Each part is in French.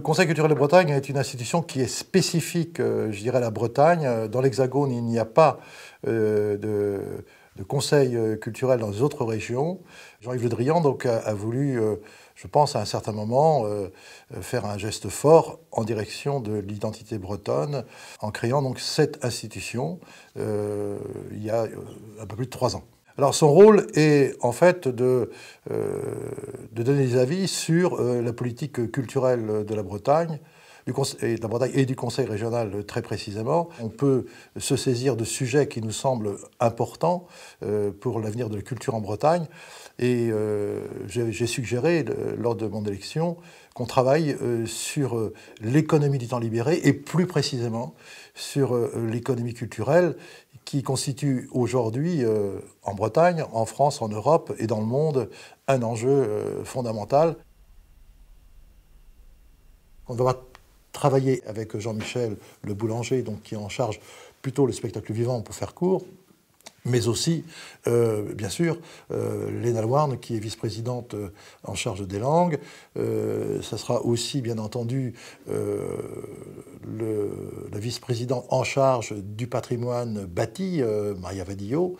Conseil culturel de Bretagne est une institution qui est spécifique, je dirais, à la Bretagne. Dans l'Hexagone, il n'y a pas de conseil culturel dans les autres régions. Jean-Yves Le Drian donc, a voulu, je pense, à un certain moment, faire un geste fort en direction de l'identité bretonne, en créant donc cette institution il y a un peu plus de 3 ans. Alors son rôle est en fait de donner des avis sur la politique culturelle de la Bretagne, et du Conseil régional très précisément. On peut se saisir de sujets qui nous semblent importants pour l'avenir de la culture en Bretagne. Et j'ai suggéré, lors de mon élection, qu'on travaille sur l'économie du temps libéré et plus précisément sur l'économie culturelle qui constitue aujourd'hui en Bretagne, en France, en Europe et dans le monde un enjeu fondamental. On va travailler avec Jean-Michel Le Boulanger, donc, qui est en charge plutôt le spectacle vivant pour faire court, mais aussi, bien sûr, Léna Louarn, qui est vice-présidente en charge des langues. Ça sera aussi, bien entendu, la vice-présidente en charge du patrimoine bâti, Maria Vadillo,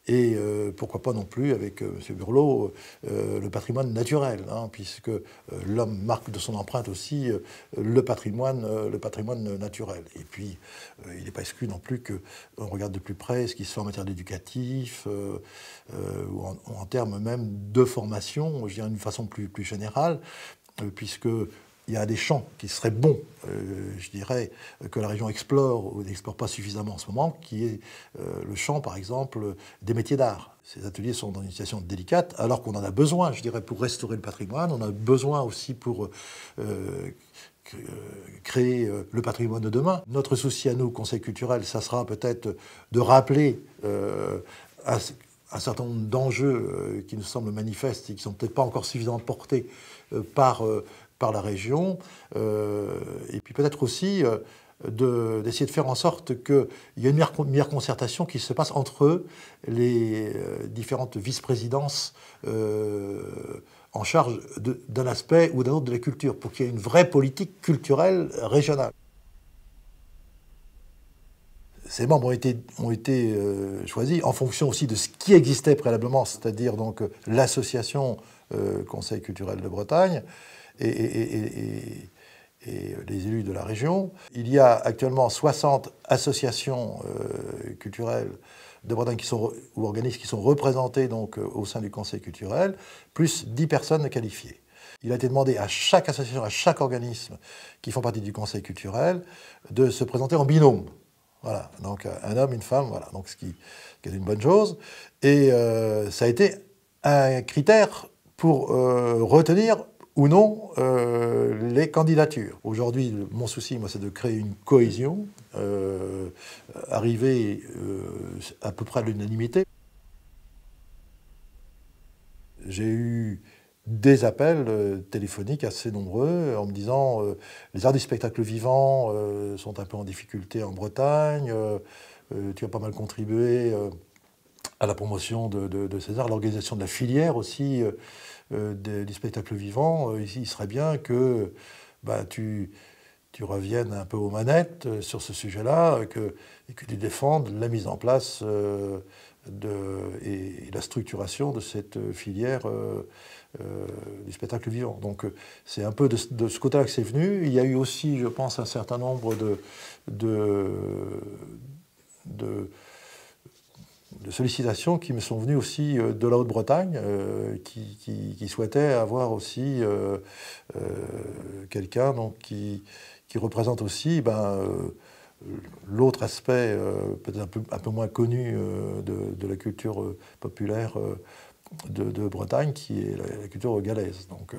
et pourquoi pas non plus avec M. Burlot, le patrimoine naturel, hein, puisque l'homme marque de son empreinte aussi le patrimoine naturel. Et puis, il n'est pas exclu non plus qu'on regarde de plus près ce qui se fait en matière d'éducatif, ou en termes même de formation, je dirais d'une façon plus générale, puisque il y a des champs qui seraient bons, je dirais, que la région explore ou n'explore pas suffisamment en ce moment, qui est le champ, par exemple, des métiers d'art. Ces ateliers sont dans une situation délicate, alors qu'on en a besoin, je dirais, pour restaurer le patrimoine. On a besoin aussi pour créer le patrimoine de demain. Notre souci à nous, Conseil culturel, ça sera peut-être de rappeler un certain nombre d'enjeux qui nous semblent manifestes et qui ne sont peut-être pas encore suffisamment portés par la région, et puis peut-être aussi d'essayer de faire en sorte qu'il y ait une meilleure concertation qui se passe entre les différentes vice-présidences en charge d'un aspect ou d'un autre de la culture, pour qu'il y ait une vraie politique culturelle régionale. Ces membres ont été choisis en fonction aussi de ce qui existait préalablement, c'est-à-dire donc l'association Conseil culturel de Bretagne, et les élus de la région. Il y a actuellement 60 associations culturelles de Bretagne ou organismes qui sont représentés donc, au sein du Conseil culturel, plus 10 personnes qualifiées. Il a été demandé à chaque association, à chaque organisme qui font partie du Conseil culturel, de se présenter en binôme. Voilà, donc un homme, une femme, voilà, donc ce qui est une bonne chose. Et ça a été un critère pour retenir ou non les candidatures. Aujourd'hui, mon souci, moi, c'est de créer une cohésion, arriver à peu près à l'unanimité. J'ai eu des appels téléphoniques assez nombreux en me disant les arts du spectacle vivant sont un peu en difficulté en Bretagne, tu as pas mal contribué à la promotion de ces arts, l'organisation de la filière aussi du spectacle vivant. Ici, il serait bien que tu reviennes un peu aux manettes sur ce sujet-là et que tu défendes la mise en place et la structuration de cette filière du spectacle vivant. Donc c'est un peu de ce côté-là que c'est venu. Il y a eu aussi, je pense, un certain nombre de sollicitations qui me sont venues aussi de la Haute-Bretagne, qui souhaitaient avoir aussi quelqu'un qui représente aussi l'autre aspect peut-être un peu moins connu de la culture populaire de Bretagne, qui est la culture galaise. Donc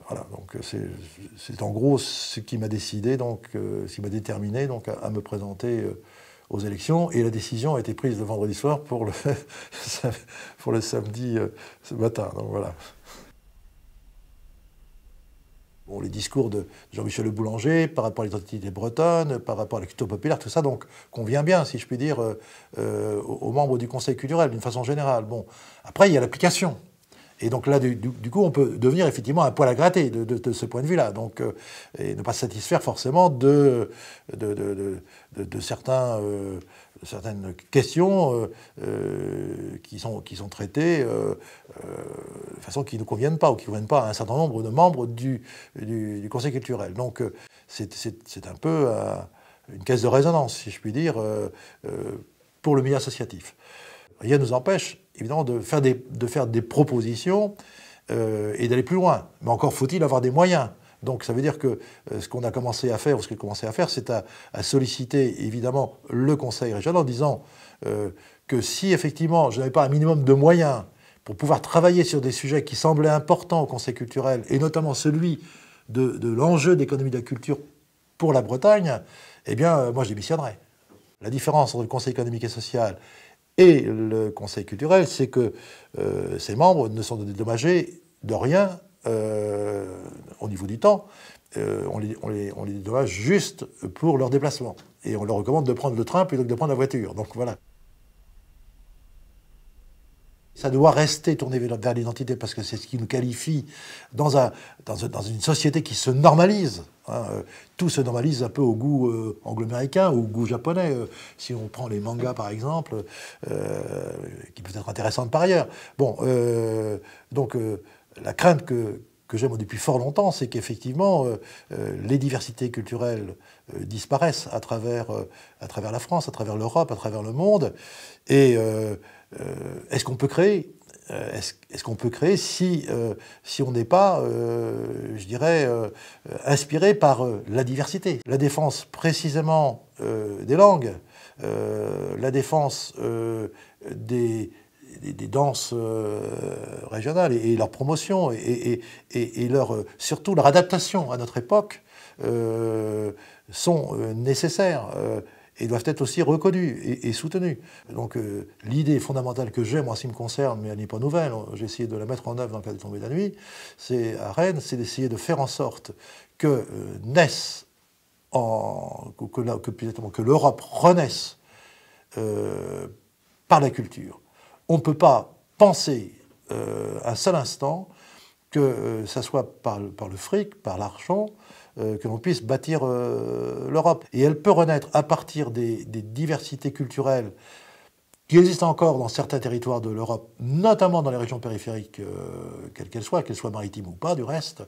voilà, donc c'est en gros ce qui m'a décidé, donc ce qui m'a déterminé donc à me présenter aux élections, et la décision a été prise le vendredi soir pour le samedi ce matin. Donc voilà. Bon, les discours de Jean-Michel Le Boulanger par rapport à l'identité bretonne, par rapport à la culture populaire, tout ça, donc convient bien, si je puis dire, aux membres du Conseil culturel, d'une façon générale. Bon, après, il y a l'application. Et donc là, du coup, on peut devenir effectivement un poil à gratter de ce point de vue-là. Donc, et ne pas se satisfaire forcément de certaines questions qui sont traitées de façon qui ne conviennent pas ou qui ne conviennent pas à un certain nombre de membres du Conseil culturel. Donc c'est un peu une caisse de résonance, si je puis dire, pour le milieu associatif. Rien ne nous empêche, évidemment, de faire des propositions et d'aller plus loin. Mais encore faut-il avoir des moyens. Donc ça veut dire que ce qu'on a commencé à faire, ou ce qu'il a commencé à faire, c'est à solliciter évidemment le Conseil régional en disant que si effectivement je n'avais pas un minimum de moyens pour pouvoir travailler sur des sujets qui semblaient importants au Conseil culturel, et notamment celui de l'enjeu d'économie de la culture pour la Bretagne, eh bien moi je démissionnerais. La différence entre le Conseil économique et social et le Conseil culturel, c'est que ses membres ne sont dédommagés de rien au niveau du temps. On les dédommage juste pour leur déplacement. Et on leur recommande de prendre le train plutôt que de prendre la voiture. Donc voilà. Ça doit rester tourné vers l'identité parce que c'est ce qui nous qualifie dans une société qui se normalise. Hein. Tout se normalise un peu au goût anglo-américain ou au goût japonais. Si on prend les mangas par exemple, qui peuvent être intéressantes par ailleurs. Bon, donc la crainte que j'ai depuis fort longtemps, c'est qu'effectivement les diversités culturelles disparaissent à travers la France, à travers l'Europe, à travers le monde. Et est-ce qu'on peut créer est-ce qu'on peut créer si on n'est pas, je dirais, inspiré par la diversité. La défense précisément des langues, la défense des danses régionales et leur promotion et surtout leur adaptation à notre époque sont nécessaires et doivent être aussi reconnus et soutenus. Donc l'idée fondamentale que j'ai, moi, en ce qui me concerne, mais elle n'est pas nouvelle, j'ai essayé de la mettre en œuvre dans le cadre des Tombées de la Nuit, c'est à Rennes, c'est d'essayer de faire en sorte que naisse, que l'Europe renaisse par la culture. On ne peut pas penser un seul instant que ça soit par le fric, par l'argent, que l'on puisse bâtir l'Europe. Et elle peut renaître à partir des diversités culturelles qui existent encore dans certains territoires de l'Europe, notamment dans les régions périphériques, quelles qu'elles soient maritimes ou pas du reste,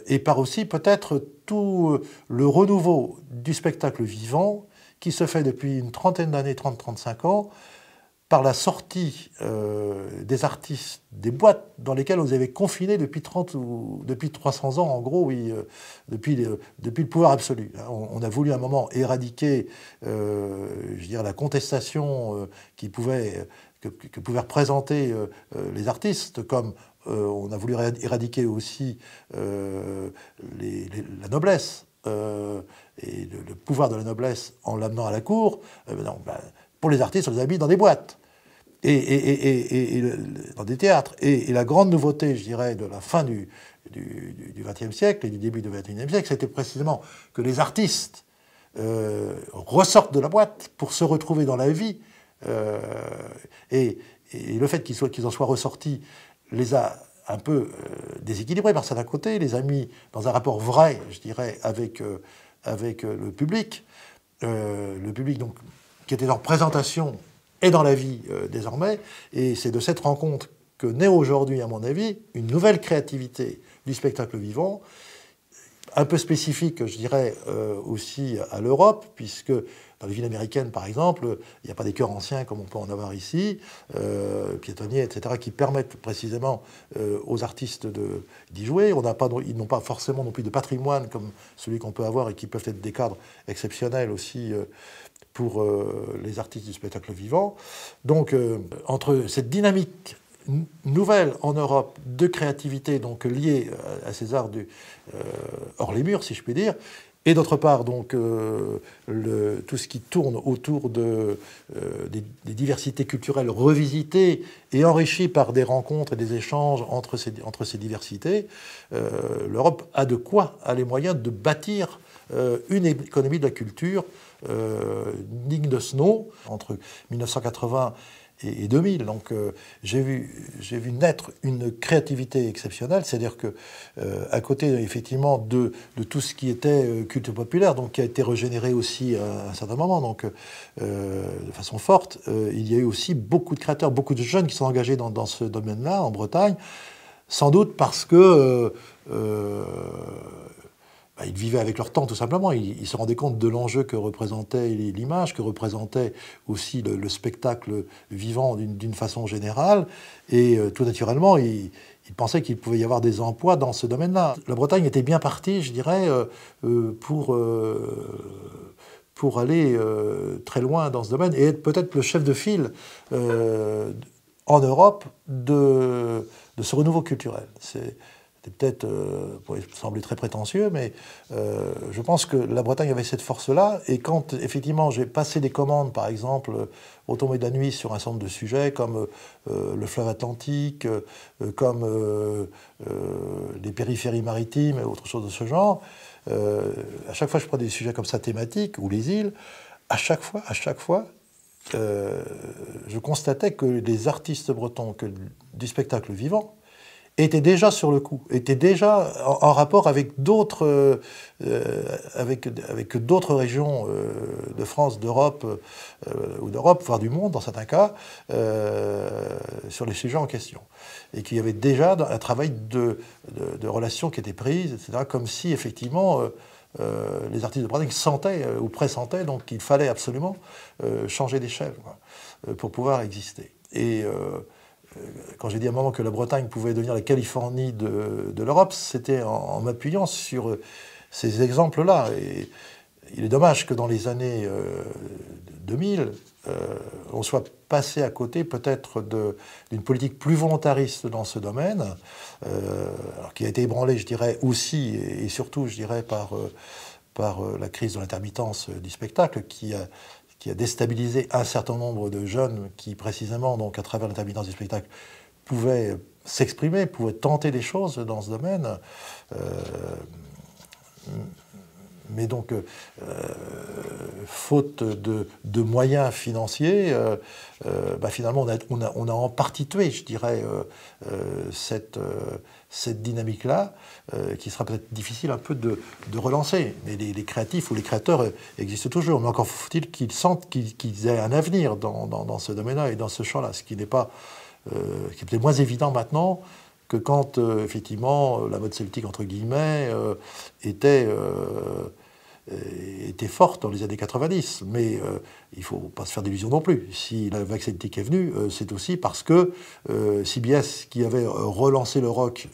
et par aussi peut-être tout le renouveau du spectacle vivant qui se fait depuis une trentaine d'années, 30-35 ans, par la sortie des artistes, des boîtes dans lesquelles on les avait confinés depuis 300 ans, en gros, oui, depuis le pouvoir absolu. On a voulu à un moment éradiquer, je dirais, la contestation que pouvaient représenter les artistes, comme on a voulu éradiquer aussi la noblesse et le pouvoir de la noblesse en l'amenant à la cour. Pour les artistes, on les a mis dans des boîtes et dans des théâtres. Et la grande nouveauté, je dirais, de la fin du XXe siècle et du début du XXIe siècle, c'était précisément que les artistes ressortent de la boîte pour se retrouver dans la vie. Et le fait qu'ils en soient ressortis les a un peu déséquilibrés par certains côtés, les a mis dans un rapport vrai, je dirais, avec le public. Le public, donc, qui était en présentation et dans la vie désormais. Et c'est de cette rencontre que naît aujourd'hui, à mon avis, une nouvelle créativité du spectacle vivant, un peu spécifique, je dirais, aussi à l'Europe, puisque dans les villes américaines, par exemple, il n'y a pas des chœurs anciens comme on peut en avoir ici, piétonniers, etc., qui permettent précisément aux artistes d'y jouer. Ils n'ont pas forcément non plus de patrimoine comme celui qu'on peut avoir et qui peuvent être des cadres exceptionnels aussi pour les artistes du spectacle vivant. Donc, entre cette dynamique nouvelle en Europe de créativité, donc liée à ces arts hors les murs, si je puis dire, et d'autre part, donc, tout ce qui tourne autour des diversités culturelles revisitées et enrichies par des rencontres et des échanges entre ces diversités, l'Europe a les moyens de bâtir une économie de la culture digne de ce nom. Entre 1980 et 2000. Donc j'ai vu naître une créativité exceptionnelle, c'est-à-dire que à côté effectivement de tout ce qui était culte populaire, donc qui a été régénéré aussi à un certain moment, donc de façon forte, il y a eu aussi beaucoup de créateurs, beaucoup de jeunes qui sont engagés dans ce domaine-là en Bretagne, sans doute parce que ils vivaient avec leur temps, tout simplement. Ils se rendaient compte de l'enjeu que représentait l'image, que représentait aussi le spectacle vivant d'une façon générale. Et tout naturellement, ils pensaient qu'il pouvait y avoir des emplois dans ce domaine-là. La Bretagne était bien partie, je dirais, pour aller très loin dans ce domaine et être peut-être le chef de file en Europe de ce renouveau culturel. C'est peut-être, pourrait sembler très prétentieux, mais je pense que la Bretagne avait cette force-là. Et quand, effectivement, j'ai passé des commandes, par exemple, au tombé de la nuit sur un certain nombre de sujets, comme le fleuve Atlantique, comme les périphéries maritimes et autre chose de ce genre, à chaque fois que je prenais des sujets comme ça thématiques, ou les îles, à chaque fois, je constatais que les artistes bretons du spectacle vivant étaient déjà sur le coup, étaient déjà en rapport avec d'autres régions de France, d'Europe, ou d'Europe, voire du monde dans certains cas, sur les sujets en question. Et qu'il y avait déjà un travail de relations qui était prise, etc., comme si effectivement les artistes de Bretagne sentaient ou pressentaient donc qu'il fallait absolument changer d'échelle pour pouvoir exister. Et quand j'ai dit à un moment que la Bretagne pouvait devenir la Californie de l'Europe, c'était en m'appuyant sur ces exemples-là. Et il est dommage que dans les années 2000, on soit passé à côté peut-être d'une politique plus volontariste dans ce domaine, alors qui a été ébranlée, je dirais, aussi et surtout, je dirais, par la crise de l'intermittence du spectacle, qui a déstabilisé un certain nombre de jeunes qui, précisément, donc à travers l'intermittence du spectacle, pouvaient s'exprimer, pouvaient tenter des choses dans ce domaine. Mais donc, faute de moyens financiers, finalement, on a en partie tué, je dirais, cette dynamique-là, qui sera peut-être difficile un peu de relancer. Mais les créatifs ou les créateurs existent toujours. Mais encore faut-il qu'ils sentent qu'ils aient un avenir dans ce domaine-là et dans ce champ-là, ce qui n'est pas, qui est peut-être moins évident maintenant que quand, effectivement, la mode celtique, entre guillemets, était forte dans les années 90. Mais il ne faut pas se faire d'illusions non plus. Si la vague celtique est venue, c'est aussi parce que CBS, qui avait relancé le rock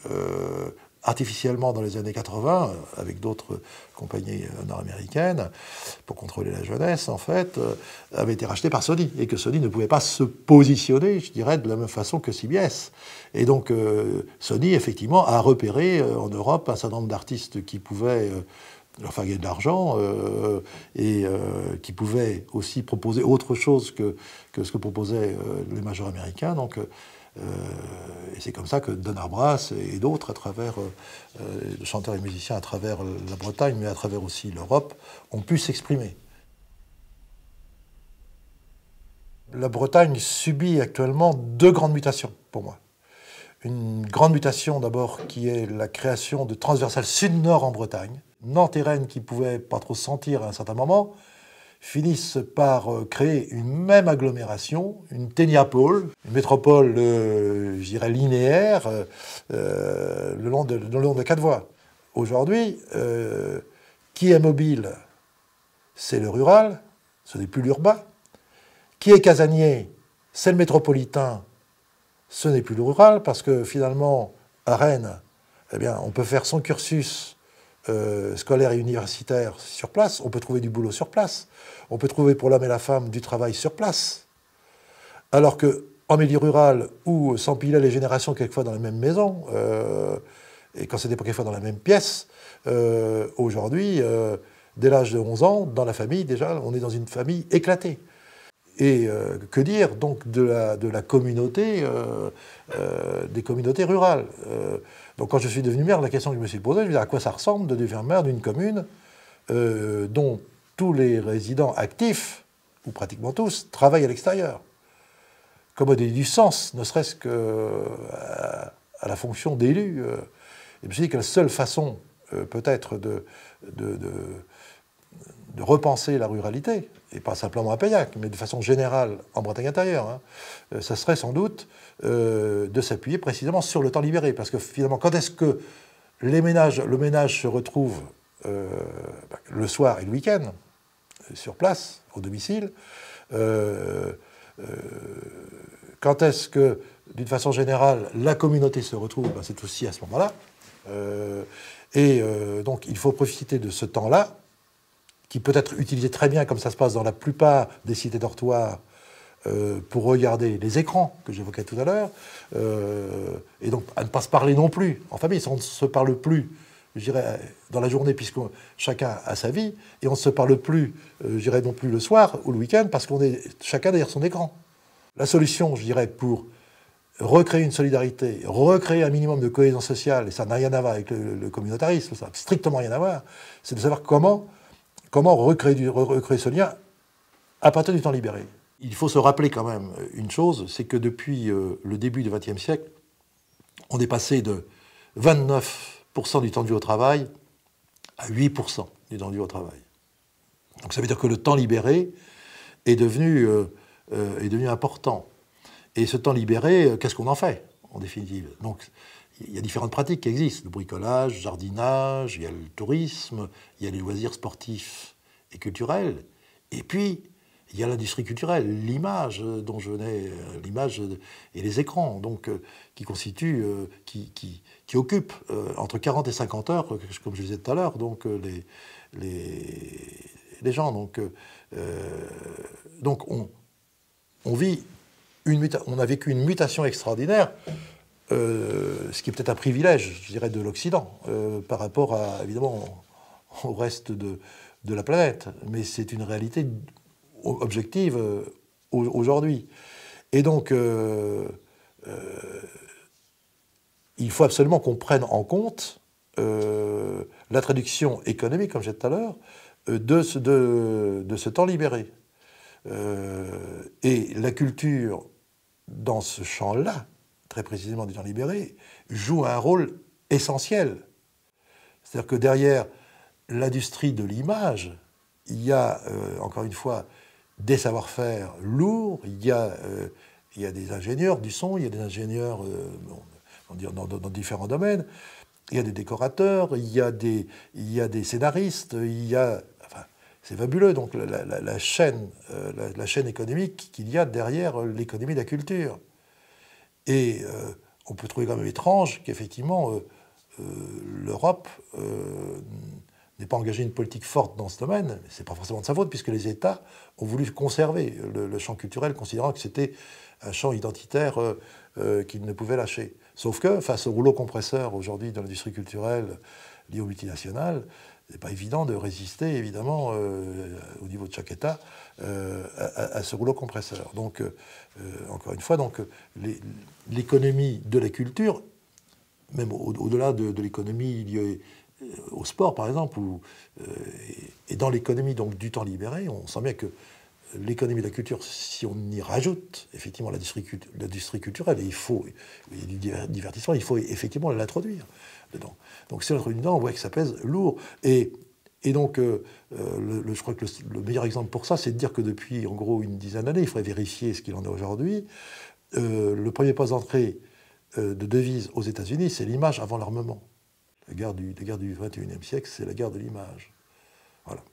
artificiellement dans les années 80, avec d'autres compagnies nord-américaines, pour contrôler la jeunesse, en fait, avait été racheté par Sony, et que Sony ne pouvait pas se positionner, je dirais, de la même façon que CBS. Et donc, Sony, effectivement, a repéré en Europe un certain nombre d'artistes qui pouvaient leur faire gagner de l'argent et qui pouvaient aussi proposer autre chose que ce que proposaient les majors américains. Donc, et c'est comme ça que Donald Brass et d'autres, à travers de chanteurs et musiciens à travers la Bretagne, mais à travers aussi l'Europe, ont pu s'exprimer. La Bretagne subit actuellement deux grandes mutations, pour moi. Une grande mutation, d'abord, qui est la création de transversales sud-nord en Bretagne. Nantes et Rennes, qui ne pouvaient pas trop se sentir à un certain moment, finissent par créer une même agglomération, une téniapole, une métropole, je dirais, linéaire, le long de 4 voies. Aujourd'hui, qui est mobile, c'est le rural, ce n'est plus l'urbain. Qui est casanier, c'est le métropolitain, ce n'est plus le rural, parce que finalement, à Rennes, eh bien, on peut faire son cursus scolaire et universitaire sur place, on peut trouver du boulot sur place, on peut trouver pour l'homme et la femme du travail sur place. Alors qu'en milieu rural, où s'empilaient les générations quelquefois dans la même maison, et quand c'était pas quelquefois dans la même pièce, aujourd'hui, dès l'âge de 11 ans, dans la famille, déjà, on est dans une famille éclatée. Et que dire donc de la communauté, des communautés rurales. Donc quand je suis devenu maire, la question que je me suis posée, je me disais à quoi ça ressemble de devenir maire d'une commune dont tous les résidents actifs, ou pratiquement tous, travaillent à l'extérieur. donner du sens, ne serait-ce qu'à la fonction d'élu. Et je me suis dit que la seule façon, peut-être, de repenser la ruralité, et pas simplement à Paillac, mais de façon générale en Bretagne intérieure, ça serait sans doute de s'appuyer précisément sur le temps libéré. Parce que finalement, quand est-ce que le ménage se retrouve le soir et le week-end, sur place, au domicile, quand est-ce que, d'une façon générale, la communauté se retrouve, c'est aussi à ce moment-là. Donc, il faut profiter de ce temps-là, qui peut être utilisé très bien, comme ça se passe dans la plupart des cités dortoirs, pour regarder les écrans que j'évoquais tout à l'heure, et donc à ne pas se parler non plus en famille. On ne se parle plus, je dirais, dans la journée, puisque chacun a sa vie, et on ne se parle plus, je dirais, non plus le soir ou le week-end, parce qu'on est chacun derrière son écran. La solution, je dirais, pour recréer une solidarité, recréer un minimum de cohésion sociale, et ça n'a rien à voir avec le communautarisme, ça n'a strictement rien à voir, c'est de savoir comment recréer ce lien à partir du temps libéré. Il faut se rappeler quand même une chose, c'est que depuis le début du XXe siècle, on est passé de 29% du temps dû au travail à 8% du temps dû au travail. Donc ça veut dire que le temps libéré est devenu important. Et ce temps libéré, qu'est-ce qu'on en fait, en définitive? Donc il y a différentes pratiques qui existent, le bricolage, le jardinage, il y a le tourisme, il y a les loisirs sportifs et culturels, et puis il y a l'industrie culturelle, l'image dont je venais, l'image et les écrans, donc qui constituent, qui occupent entre 40 et 50 heures, comme je disais tout à l'heure, donc les gens. Donc on a vécu une mutation extraordinaire, ce qui est peut-être un privilège, je dirais, de l'Occident, par rapport évidemment, au reste de la planète. Mais c'est une réalité objective aujourd'hui. Et donc, il faut absolument qu'on prenne en compte la traduction économique, comme j'ai dit tout à l'heure, de ce temps libéré. Et la culture, dans ce champ-là, très précisément du temps libéré, joue un rôle essentiel. C'est-à-dire que derrière l'industrie de l'image, il y a, encore une fois, des savoir-faire lourds, il y a des ingénieurs du son, il y a des ingénieurs dans différents domaines, il y a des décorateurs, il y a des scénaristes, c'est fabuleux, donc la chaîne économique qu'il y a derrière l'économie de la culture. Et on peut trouver quand même étrange qu'effectivement l'Europe n'ait pas engagé une politique forte dans ce domaine. C'est pas forcément de sa faute, puisque les États ont voulu conserver le champ culturel, considérant que c'était un champ identitaire qu'ils ne pouvaient lâcher. Sauf que, face au rouleau compresseur aujourd'hui de l'industrie culturelle liée aux multinationales, c'est pas évident de résister, évidemment, au niveau de chaque État, à ce rouleau compresseur. Donc, encore une fois, l'économie de la culture, même au-delà de l'économie liée au sport, par exemple, et dans l'économie donc du temps libéré, on sent bien que l'économie de la culture, si on y rajoute effectivement l'industrie culturelle, et du divertissement, il faut effectivement l'introduire dedans. Donc si on l'introduit dedans, on voit que ça pèse lourd. Et donc, je crois que le meilleur exemple pour ça, c'est de dire que depuis, en gros, une dizaine d'années, il faudrait vérifier ce qu'il en est aujourd'hui, le premier poste d'entrée de devises aux États-Unis, c'est l'image avant l'armement. La guerre du XXIe siècle, c'est la guerre de l'image. Voilà.